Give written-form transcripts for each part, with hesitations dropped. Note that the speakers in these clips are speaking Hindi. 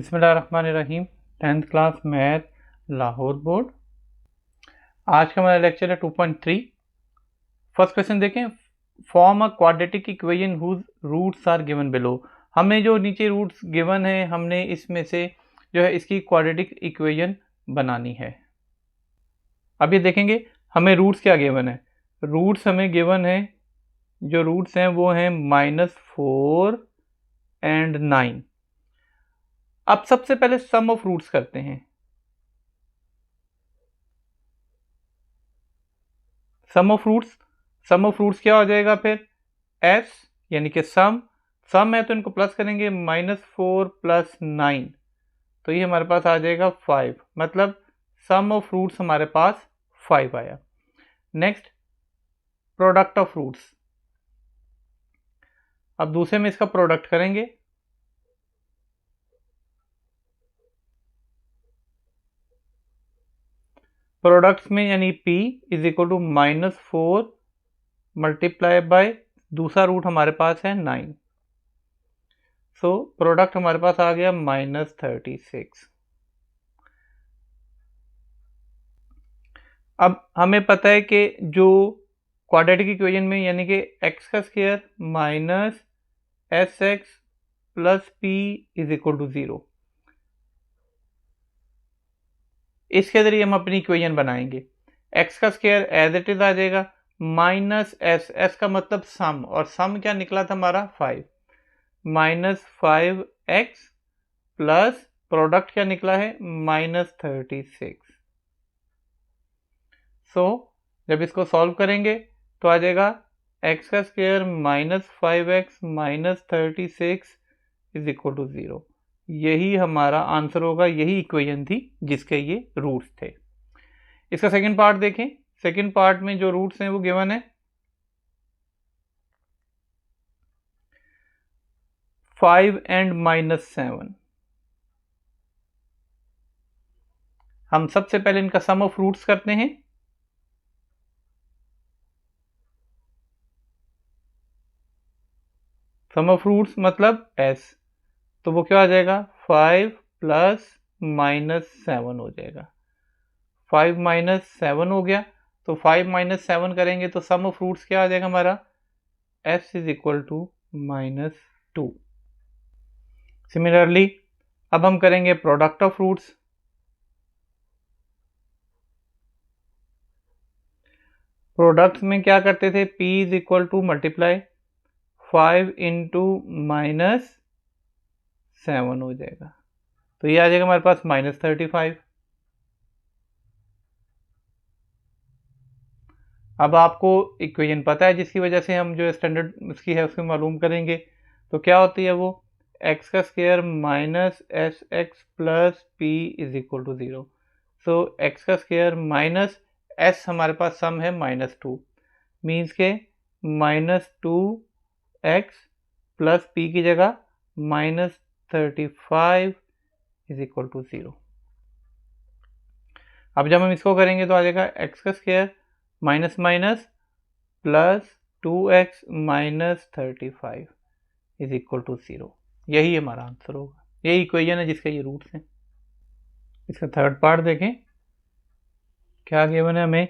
बिस्मिल्लाहिर्रहमानिर्रहीम। 10th class math Lahore board. आज का हमारा लेक्चर है 2.3। फर्स्ट क्वेश्चन देखें। Form a quadratic equation whose roots are given below. हमें जो नीचे रूट्स गिवन है, हमने इसमें से जो है इसकी क्वाड्रेटिक इक्वेशन बनानी है। अब ये देखेंगे हमें रूट्स क्या गिवन है। रूट्स हमें गिवन है, जो रूट्स हैं वो हैं -4 एंड 9। अब सबसे पहले सम ऑफ रूट्स करते हैं। सम ऑफ रूट्स क्या हो जाएगा फिर? एस यानी कि सम है तो इनको प्लस करेंगे, -4 + 9 तो ये हमारे पास आ जाएगा 5। मतलब सम ऑफ रूट्स हमारे पास 5 आया। Next product of roots. अब दूसरे में इसका प्रोडक्ट करेंगे। प्रोडक्ट्स में यानी p = -4 मल्टीप्लाई बाय दूसरा रूट हमारे पास है 9। सो प्रोडक्ट हमारे पास आ गया -36। अब हमें पता है कि जो क्वाड्रेटिक इक्वेशन में यानी कि x का स्क्वायर -sx + p = 0, इसके जरिए हम अपनी इक्वेशन बनाएंगे। x का स्क्वायर एज इट इज आ जाएगा, -s का मतलब सम, और सम क्या निकला था हमारा 5, -5x प्लस प्रोडक्ट क्या निकला है -36। सो जब इसको सॉल्व करेंगे तो आ जाएगा x का स्क्वायर -5x -36 = 0। यही हमारा आंसर होगा, यही इक्वेशन थी जिसके ये रूट्स थे। इसका सेकंड पार्ट देखें। सेकंड पार्ट में जो रूट्स हैं वो गिवन है 5 एंड -7। हम सबसे पहले इनका सम ऑफ रूट्स करते हैं। सम ऑफ रूट्स मतलब s, तो वो क्या आ जाएगा 5 + -7 हो जाएगा। 5 - 7 हो गया, तो 5 - 7 करेंगे तो सम ऑफ रूट्स क्या आ जाएगा हमारा s = -2। सिमिलरली अब हम करेंगे प्रोडक्ट ऑफ रूट्स। प्रोडक्ट्स में क्या करते थे, p = मल्टीप्लाई 5 × -7 हो जाएगा, तो ये आ जाएगा हमारे पास -35। अब आपको इक्वेशन पता है जिसकी वजह से हम जो स्टैंडर्ड उसकी है उसको मालूम करेंगे। तो क्या होती है वो, x का स्क्वायर -sx + p = 0। सो x का स्क्वायर माइनस s हमारे पास सम है -2, मीन्स के -2x + p की जगह -35 = 0। अब जब हम इसको करेंगे तो आ जाएगा x का स्क्वायर माइनस माइनस +2x -35 = 0। यही हमारा आंसर होगा, यही इक्वेशन है जिसके ये रूट्स हैं। इसका थर्ड पार्ट देखें, क्या गिवन है हमें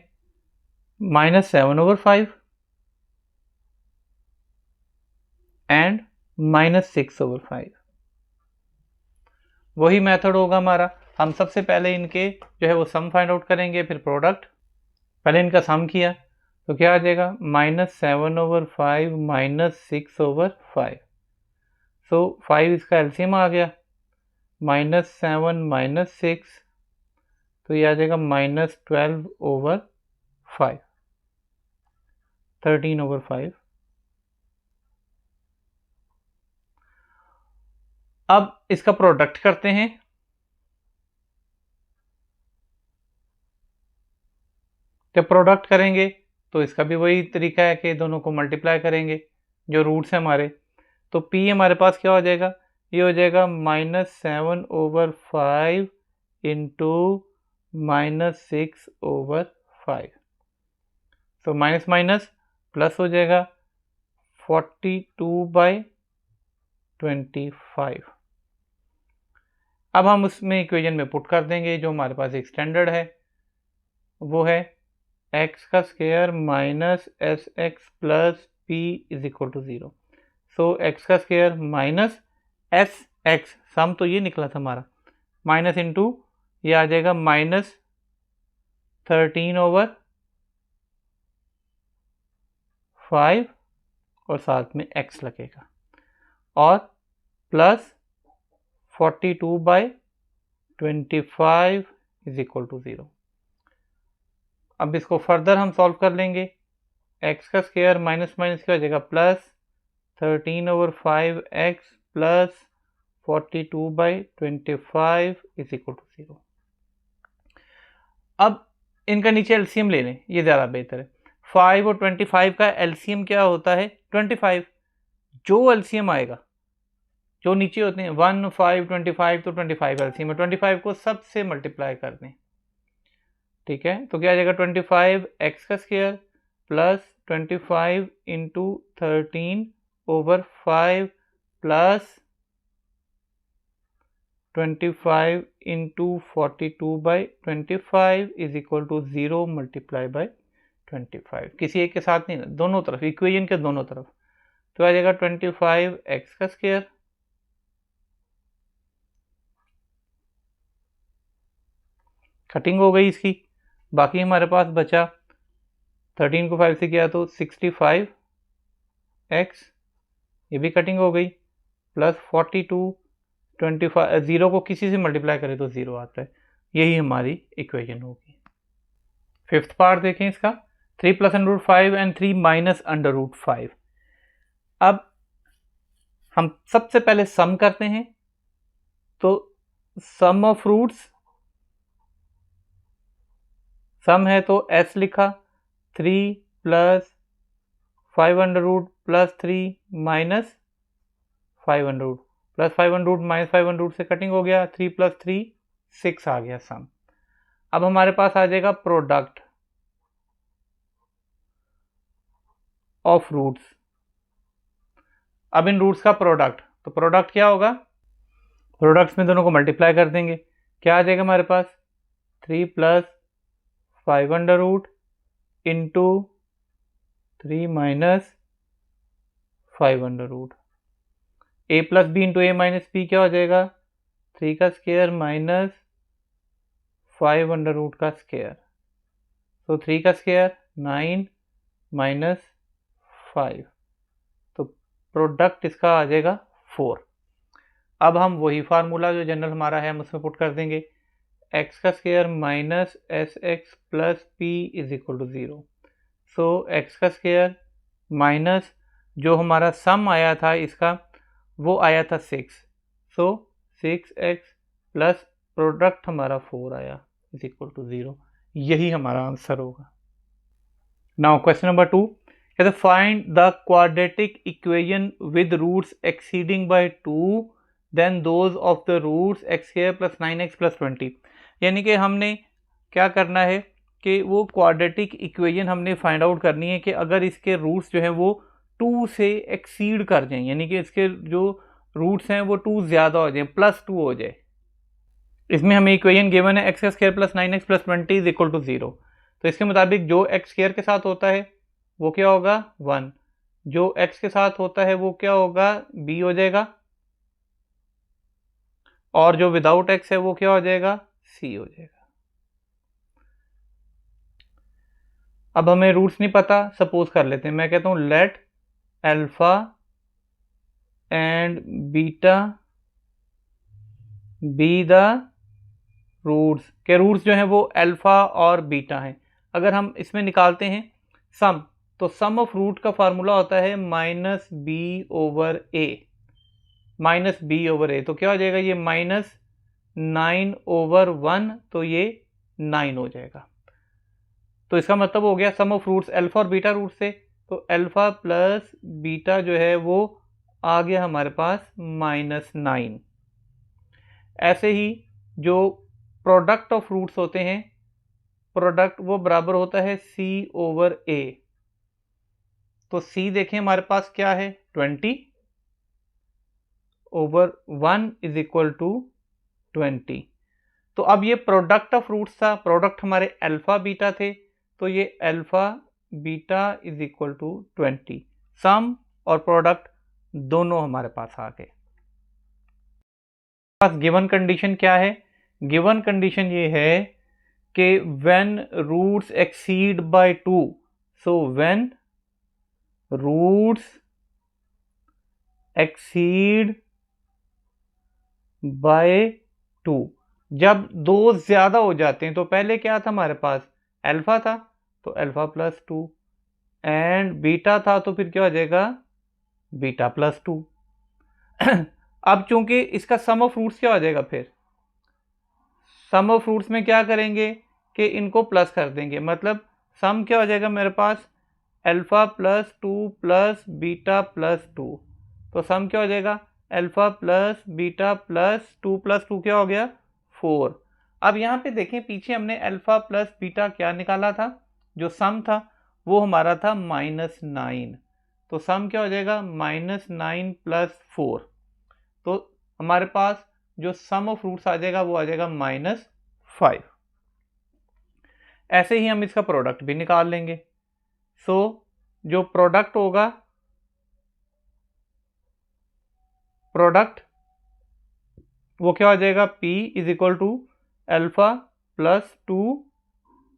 -7/5 एंड -6/5। वही मेथड होगा हमारा। हम सबसे पहले इनके जो है वो सम फाइंड आउट करेंगे, फिर प्रोडक्ट। पहले इनका सम किया तो क्या आ जाएगा -7/5 -6/5। सो 5 इसका एलसीएम आ गया, -7 -6 तो ये आ जाएगा -12/5, 13/5। अब इसका प्रोडक्ट करते हैं। जब प्रोडक्ट करेंगे तो इसका भी वही तरीका है कि दोनों को मल्टीप्लाई करेंगे जो रूट्स हैं हमारे। तो p हमारे पास क्या हो जाएगा, ये हो जाएगा -7/5 × -6/5। तो माइनस माइनस प्लस हो जाएगा 42/25। अब हम उसमें इक्वेशन में पुट कर देंगे जो हमारे पास एक स्टैंडर्ड है, वो है एक्स का square minus S x plus P is equal to 0। So x का square minus S x, sum तो ये निकला था हमारा, माइनस इंटू ये आ जाएगा माइनस 13/5 और साथ में x लगेगा, और प्लस 42/25 इज इक्वल टू 0। अब इसको फर्दर हम सॉल्व कर लेंगे। x का स्क्वायर माइनस माइनस क्या हो जाएगा, plus 13/5x plus 42/25 is equal to 0। अब इनका नीचे एलसीएम ले लें, ये ज़्यादा बेहतर है। 5 और 25 का एलसीएम क्या होता है, 25। जो एलसीएम आएगा, जो नीचे होते हैं 1, 5, 25, तो 25 एलसीएम है, 25 को सबसे मल्टीप्लाई कर दें, ठीक है। तो क्या आ जाएगा, 25 एक्स का square plus 25 into 13/5 plus 25 into 42/25 is equal to 0 multiply by 25। किसी एक के साथ नहीं, दोनों तरफ, इक्वेशन के दोनों तरफ। तो आ जाएगा 25 एक्स का स्क्वायर कटिंग हो गई इसकी, बाकी हमारे पास बचा 13 को 5 से किया तो 65 एक्स, ये भी कटिंग हो गई, प्लस 42, 25, 0 को किसी से मल्टीप्लाई करें तो 0 आता है। यही हमारी इक्वेशन होगी। फिफ्थ पार्ट देखें इसका, 3 plus under root 5 and 3 minus under root 5। अब हम सबसे पहले सम करते हैं, तो सम ऑफ रूट्स, सम है तो s लिखा, 3 plus 5 under root plus 3 minus 5 under root, plus 5 under root minus 5 under root से कटिंग हो गया, 3 प्लस 3 6 आ गया सम। अब हमारे पास आ जाएगा प्रोडक्ट ऑफ रूट्स। अब इन रूट्स का प्रोडक्ट, तो प्रोडक्ट क्या होगा, प्रोडक्ट्स में दोनों को मल्टीप्लाई कर देंगे, क्या आ जाएगा हमारे पास, 3 plus 5 under root into 3 minus 5 under root, a plus B into A minus B क्या हो जाएगा, 3 का स्क्वायर माइनस 5 अंडर रूट का स्क्वायर, तो 3 का स्क्वायर 9 माइनस 5, तो प्रोडक्ट इसका आ जाएगा 4। अब हम वही फार्मूला जो जनरल हमारा है हम उसमें पुट कर देंगे, एक्स का square minus S x plus P is equal to 0। So x का स्क्वायर माइनस जो हमारा सम आया था इसका वो आया था 6, सो 6x प्लस प्रोडक्ट हमारा 4 आया इज इक्वल टू 0। यही हमारा आंसर होगा। नाउ क्वेश्चन नंबर 2, कहते find the quadratic equation with roots exceeding by 2 then those of the roots x square plus 9x plus 20। यानी कि हमने क्या करना है कि वो क्वाड्रेटिक इक्वेशन हमने फाइंड आउट करनी है कि अगर इसके रूट्स जो है वो 2 से एक्सीड कर जाएं, यानी कि इसके जो रूट्स हैं वो 2 ज़्यादा हो जाए, प्लस 2 हो जाए। इसमें हमें इक्वेशन गिवन है x square plus 9x plus 20 is equal to 0। तो इसके मुताबिक जो एक्स स्क्वायर के साथ होता है वो क्या होगा 1, जो x के साथ होता है वो क्या होगा b हो जाएगा, और जो विदाउट x है वो क्या हो जाएगा c हो जाएगा। अब हमें रूट्स नहीं पता, सपोज कर लेते हैं, मैं कहता हूं let alpha and beta be the roots, के रूट्स जो हैं वो अल्फा और बीटा हैं। अगर हम इसमें निकालते हैं सम, तो सम ऑफ रूट का फार्मूला होता है माइनस बी ओवर ए, माइनस बी ओवर ए, तो क्या हो जाएगा ये माइनस 9/1, तो ये 9 हो जाएगा। तो इसका मतलब हो गया सम ऑफ रूट्स अल्फा और बीटा रूट से, तो अल्फा प्लस बीटा जो है वो आ गया हमारे पास -9। ऐसे ही जो प्रोडक्ट ऑफ रूट्स होते हैं, प्रोडक्ट वो बराबर होता है c ओवर a, तो c देखें हमारे पास क्या है 20/1 इज इक्वल टू 20। तो अब ये प्रोडक्ट ऑफ रूट्स था, प्रोडक्ट हमारे अल्फा बीटा थे, तो ये alpha beta is equal to 20। Sum और प्रोडक्ट दोनों हमारे पास आ गए। पास गिवन कंडीशन क्या है? गिवन कंडीशन ये है कि when roots exceed by 2, so when roots exceed by 2, जब दो ज्यादा हो जाते हैं, तो पहले क्या था हमारे पास? अल्फा था, तो अल्फा प्लस 2, एंड बीटा था, तो फिर क्या हो जाएगा? Beta plus 2। अब चूंकि इसका सम ऑफ रूट्स क्या हो जाएगा? फिर सम ऑफ रूट्स में क्या करेंगे कि इनको प्लस कर देंगे, मतलब सम क्या हो जाएगा मेरे पास? Alpha plus 2 plus beta plus 2, तो सम क्या हो जाएगा? अल्फा प्लस बीटा प्लस 2 क्या हो गया? 4। अब यहाँ पे देखें, पीछे हमने अल्फा प्लस बीटा क्या निकाला था? जो सम था वो हमारा था -9, तो सम क्या हो जाएगा? -9 प्लस 4, तो हमारे पास जो सम ऑफ रूट्स आ जाएगा वो आ जाएगा -5। ऐसे ही हम इसका प्रोडक्ट भी निकाल लेंगे। सो जो प्रोडक्ट होगा, प्रोडक्ट वो क्या हो जाएगा? P is equal to alpha plus 2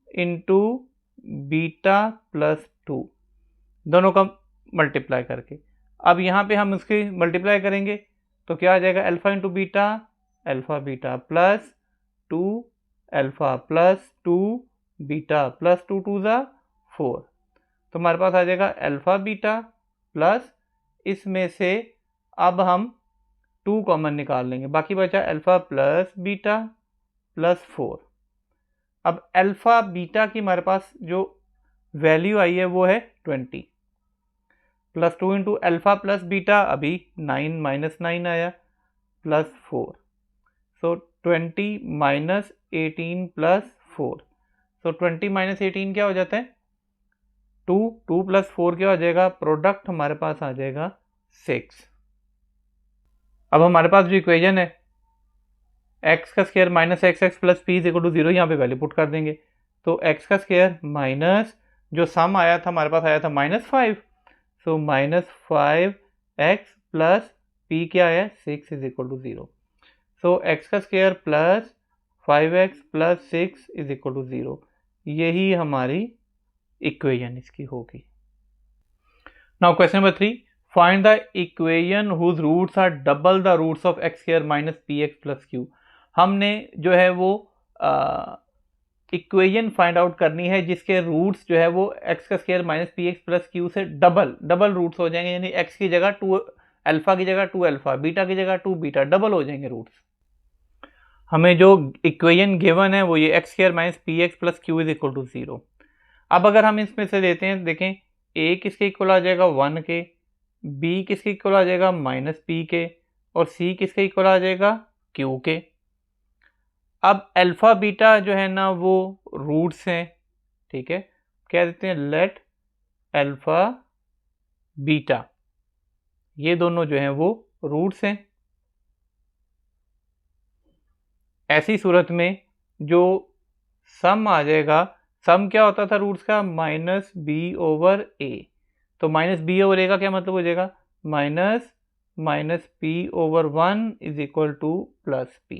into beta plus 2, दोनों का मल्टीप्लाई करके। अब यहाँ पे हम उसकी मल्टीप्लाई करेंगे तो क्या आ जाएगा? Alpha into beta, alpha beta plus 2 alpha plus 2 beta plus 2 2 ज़ा 4, तो हमारे पास आ जाएगा अल्फा बीटा प्लस, इसमें से अब हम 2 कॉमन निकाल लेंगे, बाकी बचा अल्फा प्लस बीटा प्लस 4। अब अल्फा बीटा की हमारे पास जो वैल्यू आई है वो है 20, plus 2 into alpha plus beta, अभी 9 -9 आया, प्लस 4, सो 20 -18 प्लस 4, सो 20 -18 क्या हो जाता है? 2, 2 प्लस 4 क्या हो जाएगा? प्रोडक्ट हमारे पास आ जाएगा 6। अब हमारे पास जो इक्वेशन है एक्स का square minus x x plus P is equal to 0, यहाँ पे वैल्यू पुट कर देंगे, तो एक्स का स्क्वायर माइनस जो सम आया था हमारे पास आया था -5, सो -5 एक्स प्लस पी क्या है? 6 is equal to 0, so x का square plus 5x plus 6 is equal to 0, यही हमारी इक्वेशन इसकी होगी। Now question number 3, find the equation whose roots are double the roots of x square minus p x plus q. हमने जो है वो इक्वेशन फाइंड आउट करनी है जिसके रूट्स जो है वो एक्स का square minus p x plus Q से डबल रूट्स हो जाएंगे, यानी एक्स की जगह 2 अल्फा की जगह 2 अल्फा, बीटा की जगह 2 बीटा, डबल हो जाएंगे रूट्स। हमें जो इक्वेशन गिवन है वो ये x square minus p x plus q is equal to 0। अब अगर हम इसमें से देते हैं, देखें ए किसके इक्वल आ जाएगा? 1 के, बी किसके इक्वल आ जाएगा? -p के, और सी किसके इक्वल आ जाएगा? q के। अब अल्फा बीटा जो है ना वो रूट्स हैं, ठीक है, कह देते हैं लेट अल्फा बीटा, ये दोनों जो हैं वो रूट्स हैं। ऐसी सूरत में जो सम आ जाएगा, सम क्या होता था रूट्स का? -b/a, तो -b/a का क्या मतलब हो जाएगा? -p/1 is equal to +p।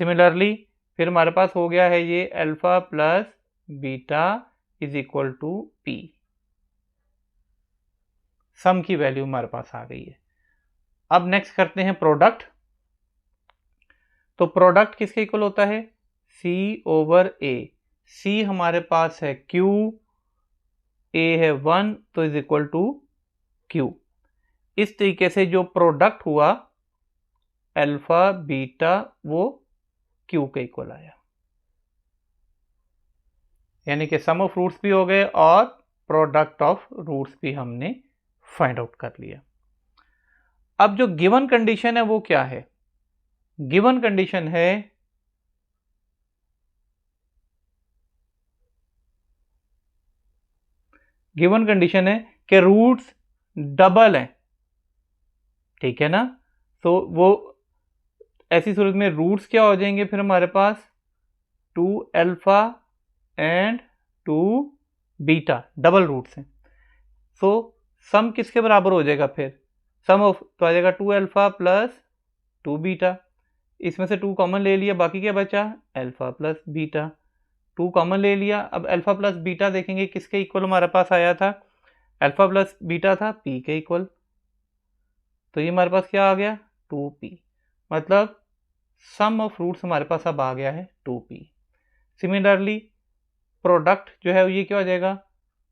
Similarly फिर हमारे पास हो गया है ये alpha plus beta is equal to p, sum की वैल्यू हमारे पास आ गई है। अब नेक्स्ट करते हैं प्रोडक्ट। तो प्रोडक्ट किसके इक्वल होता है? c/a। c हमारे पास है q, a है 1, तो इज इक्वल टू q। इस तरीके से जो प्रोडक्ट हुआ अल्फा बीटा वो q के इक्वल आया, यानी कि सम ऑफ रूट्स भी हो गए और प्रोडक्ट ऑफ रूट्स भी हमने फाइंड आउट कर लिया। अब जो गिवन कंडीशन है वो क्या है? गिवन कंडीशन है कि रूट्स डबल हैं, ठीक है ना? तो वो ऐसी सूरत में रूट्स क्या हो जाएंगे फिर हमारे पास 2 alpha and 2 beta, double roots हैं। सो सम किसके बराबर हो जाएगा फिर, सम ऑफ तो आ जाएगा 2 अल्फा प्लस 2 बीटा, इसमें से 2 कॉमन ले लिया, बाकी क्या बचा अल्फा प्लस बीटा, 2 कॉमन ले लिया। अब अल्फा प्लस बीटा देखेंगे किसके इक्वल हमारे पास आया था, अल्फा प्लस बीटा था पी के इक्वल, तो ये हमारे पास क्या आ गया 2p, मतलब सम ऑफ रूट्स हमारे पास अब आ गया है 2p। सिमिलरली प्रोडक्ट जो है ये क्या हो जाएगा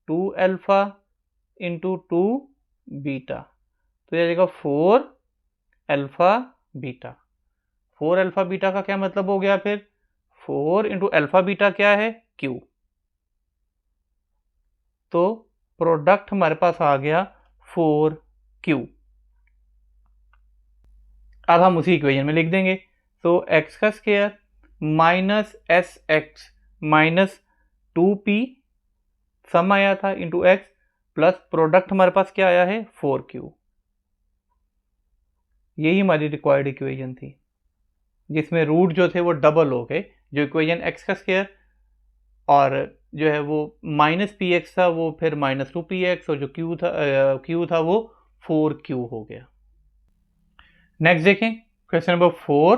2 अल्फा इंटू 2 बीटा, तो ये आ जाएगा 4 अल्फा बीटा। 4 अल्फा बीटा का क्या मतलब हो गया फिर 4 इंटू अल्फा बीटा क्या है q, तो प्रोडक्ट हमारे पास आ गया 4q। अब हम उसी इक्वेशन में लिख देंगे, तो x का square minus S x minus 2p सम आया था इंटू एक्स प्लस प्रोडक्ट हमारे पास क्या आया है 4q। यही हमारी रिक्वायर्ड इक्वेशन थी जिसमें रूट जो थे वो डबल हो गए, जो इक्वेशन x का स्क्वायर और जो है वो माइनस पी एक्स था वो फिर माइनस 2px, और जो q था वो 4q हो गया। नेक्स्ट देखें क्वेश्चन नंबर 4,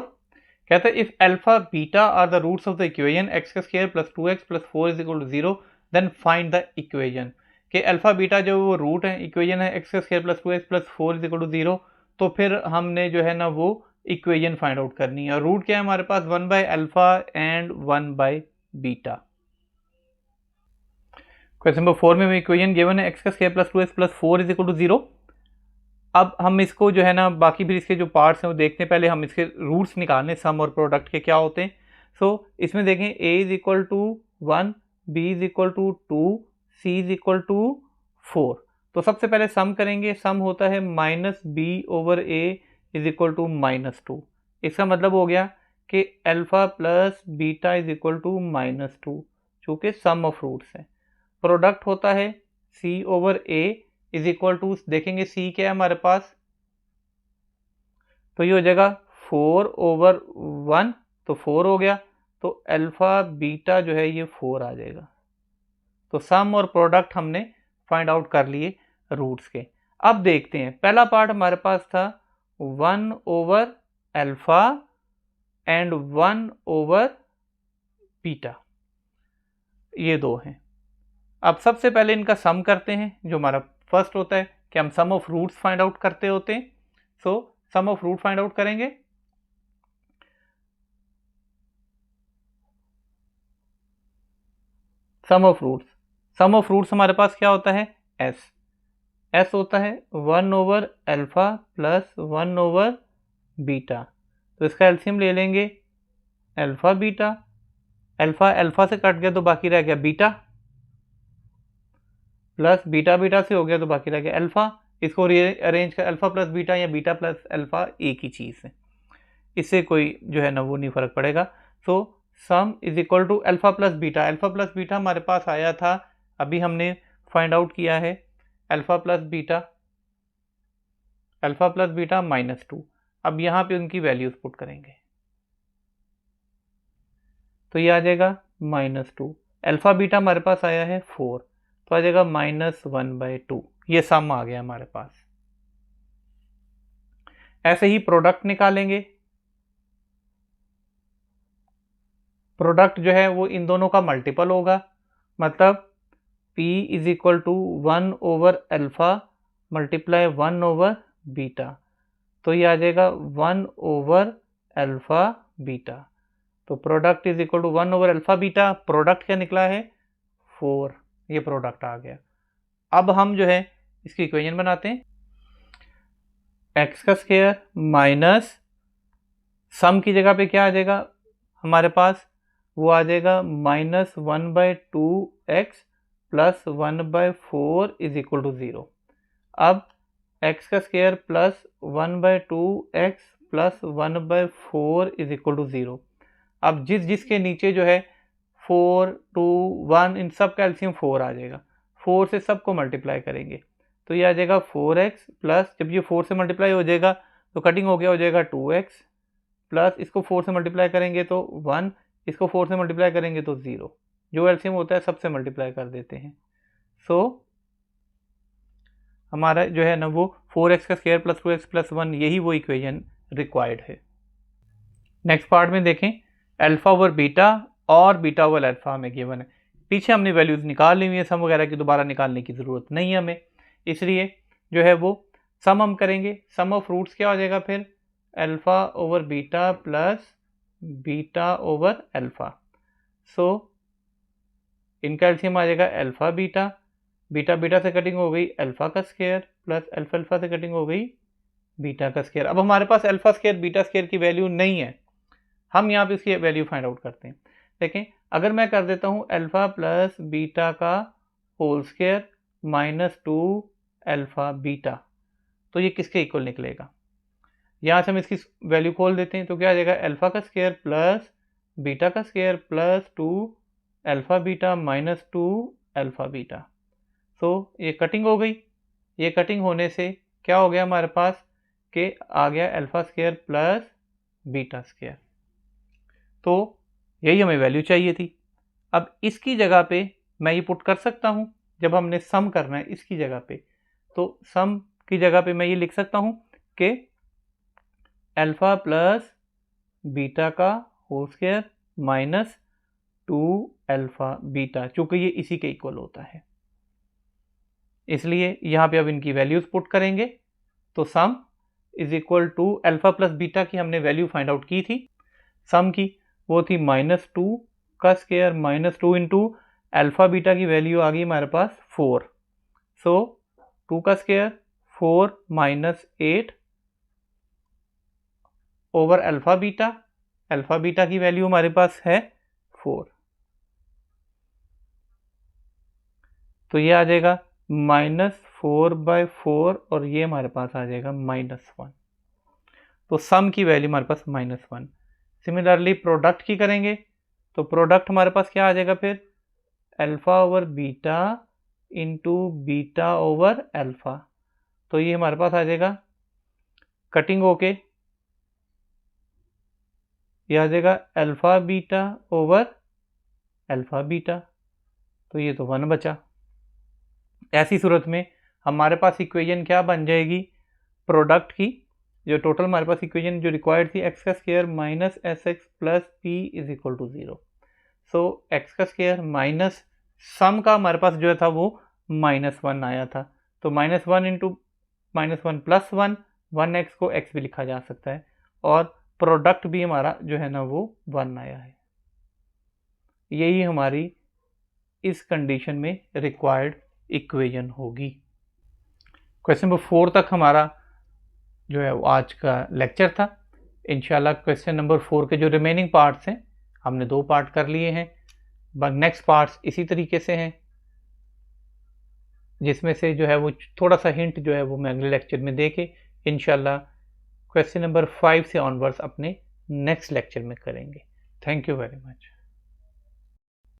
कहता है if alpha beta are the roots of the equation x का square plus 2x plus 4 is equal to 0 then find the equation, कि अल्फा बीटा जो वो रूट है इक्वेशन है एक्स का square plus 2x plus 4 is equal to 0, तो फिर हमने जो है ना वो इक्वेशन फाइंड आउट करनी है। और रूट क्या है हमारे पास 1 by alpha and 1 by beta. Question number 4 में इक्वेशन गिवन है एक्स का square plus 2x plus 4 is equal to 0। अब हम इसको जो है ना बाकी फिर इसके जो पार्ट्स हैं वो देखने, पहले हम इसके रूट्स निकालने सम और प्रोडक्ट के क्या होते हैं। सो इसमें देखें a is equal to 1, b is equal to 2, c is equal to 4। तो सबसे पहले सम करेंगे, सम होता है minus b over a is equal to minus 2। इसका मतलब हो गया कि alpha plus beta is equal to minus 2, चूँकि सम ऑफ रूट्स है। प्रोडक्ट होता है c over a is equal to, देखेंगे c क्या है हमारे पास, तो ये हो जाएगा 4 ओवर 1, तो 4 हो गया, तो अल्फा बीटा जो है ये 4 आ जाएगा। तो सम और प्रोडक्ट हमने फाइंड आउट कर लिए रूट्स के। अब देखते हैं, पहला पार्ट हमारे पास था 1 over alpha and 1 over beta, ये दो हैं। अब सबसे पहले इनका सम करते हैं, जो हमारा फर्स्ट होता है कि हम सम ऑफ रूट्स फाइंड आउट करते होते हैं। So some of root find out करेंगे, सम ऑफ रूट्स हमारे पास क्या होता है एस होता है 1 over alpha plus 1 over beta, तो इसका एलसीएम ले लेंगे अल्फा बीटा, अल्फा से कट गया तो बाकी रह गया बीटा, प्लस बीटा से हो गया तो बाकी रह गया अल्फा। इसको अरेंज कर, अल्फा प्लस बीटा या बीटा प्लस अल्फा एक ही चीज़ है, इससे कोई जो है ना वो नहीं फर्क पड़ेगा। So sum is equal to alpha plus beta हमारे पास आया था, अभी हमने फाइंड आउट किया है अल्फा प्लस बीटा माइनस 2। अब यहाँ पे उनकी वैल्यूज पुट करेंगे तो ये आ जाएगा माइनस 2, अल्फा बीटा हमारे पास आया है 4, तो आ जाएगा माइनस 1/2। ये सम आ गया हमारे पास। ऐसे ही प्रोडक्ट निकालेंगे, प्रोडक्ट जो है वो इन दोनों का मल्टीपल होगा, मतलब p is equal to 1 over alpha multiply 1 over beta, तो ये आ जाएगा 1 ओवर अल्फा बीटा। तो product is equal to 1 over alpha beta, product क्या निकला है 4, ये प्रोडक्ट आ गया। अब हम जो है इसकी इक्वेशन बनाते हैं, एक्स का स्क्वायर माइनस सम की जगह पे क्या आ जाएगा हमारे पास, वो आ जाएगा minus 1/2x plus 1/4 is equal to 0। अब एक्स का square plus 1/2x plus 1/4 is equal to 0। अब जिसके नीचे जो है 4, 2, 1 इन सब का एलसीएम 4 आ जाएगा, 4 से सबको मल्टीप्लाई करेंगे तो ये आ जाएगा 4x प्लस, जब ये 4 से मल्टीप्लाई हो जाएगा तो कटिंग हो जाएगा 2x प्लस इसको 4 से मल्टीप्लाई करेंगे तो 1, इसको 4 से मल्टीप्लाई करेंगे तो 0, जो एलसीएम होता है सबसे मल्टीप्लाई कर देते हैं। सो हमारा जो है ना वो 4x का स्क्वायर प्लस 2x प्लस 1, यही वो इक्वेशन रिक्वायर्ड है। नेक्स्ट पार्ट में देखें, अल्फा ओवर बीटा और बीटा ओवर अल्फा हमें गिवन है। पीछे हमने वैल्यूज निकाल ली हुई है, सम वगैरह की दोबारा निकालने की ज़रूरत नहीं है हमें, इसलिए जो है वो सम हम करेंगे। सम ऑफ रूट्स क्या हो जाएगा फिर, alpha over beta plus beta over alpha. So इनका एलसीएम आ जाएगा अल्फा बीटा, बीटा बीटा से कटिंग हो गई अल्फा का स्क्वायर प्लस अल्फा अल्फा से कटिंग हो गई बीटा का स्क्वायर। अब हमारे पास अल्फा स्क्वायर बीटा स्क्वायर की वैल्यू नहीं है, हम यहाँ पे इसकी वैल्यू फाइंड आउट करते हैं। देखें, अगर मैं कर देता हूँ अल्फा प्लस बीटा का whole square minus 2 alpha beta, तो ये किसके इक्वल निकलेगा। यहाँ से हम इसकी वैल्यू खोल देते हैं तो क्या आ जाएगा, अल्फा का स्क्वायर प्लस बीटा का square plus 2 alpha beta minus 2 alpha beta. So ये कटिंग हो गई, ये कटिंग होने से क्या हो गया हमारे पास कि आ गया alpha square plus beta square. तो यही हमें वैल्यू चाहिए थी। अब इसकी जगह पे मैं ये पुट कर सकता हूँ, जब हमने सम करना है इसकी जगह पे, तो सम की जगह पे मैं ये लिख सकता हूँ कि अल्फा प्लस बीटा का whole square minus 2 alpha beta, चूंकि ये इसी के इक्वल होता है, इसलिए यहाँ पे अब इनकी वैल्यूज पुट करेंगे। तो sum is equal to alpha plus beta की हमने वैल्यू फाइंड आउट की थी, सम की वो थी -2 का square minus 2 into alpha beta की वैल्यू आ गई हमारे पास 4। सो 2 का square 4 minus 8 over alpha beta की वैल्यू हमारे पास है 4, तो ये आ जाएगा -4/4 और ये हमारे पास आ जाएगा -1। तो सम की वैल्यू हमारे पास -1। सिमिलरली प्रोडक्ट की करेंगे तो प्रोडक्ट हमारे पास क्या आ जाएगा फिर, alpha over beta into beta over alpha, तो ये हमारे पास आ जाएगा कटिंग होके ये आ जाएगा alpha beta over alpha beta, तो ये तो 1 बचा। ऐसी सूरत में हमारे पास इक्वेशन क्या बन जाएगी, प्रोडक्ट की जो टोटल हमारे पास इक्वेशन जो रिक्वायर्ड थी, एक्स का square minus S x plus P is equal to 0। So x का स्क्वायर माइनस सम का हमारे पास जो है था वो -1 आया था, तो -1 इंटू -1 प्लस 1, 1x को x भी लिखा जा सकता है, और प्रोडक्ट भी हमारा जो है ना वो 1 आया है। यही हमारी इस कंडीशन में रिक्वायर्ड इक्वेशन होगी। क्वेश्चन नंबर 4 तक हमारा जो है वो आज का लेक्चर था। इंशाल्लाह क्वेश्चन नंबर 4 के जो रिमेनिंग पार्ट्स हैं, हमने 2 पार्ट कर लिए हैं, नेक्स्ट पार्ट्स इसी तरीके से हैं, जिसमें से जो है वो थोड़ा सा हिंट जो है वो मैं अगले लेक्चर में दे के इंशाल्लाह क्वेश्चन नंबर 5 से ऑनवर्ड्स अपने नेक्स्ट लेक्चर में करेंगे। Thank you very much.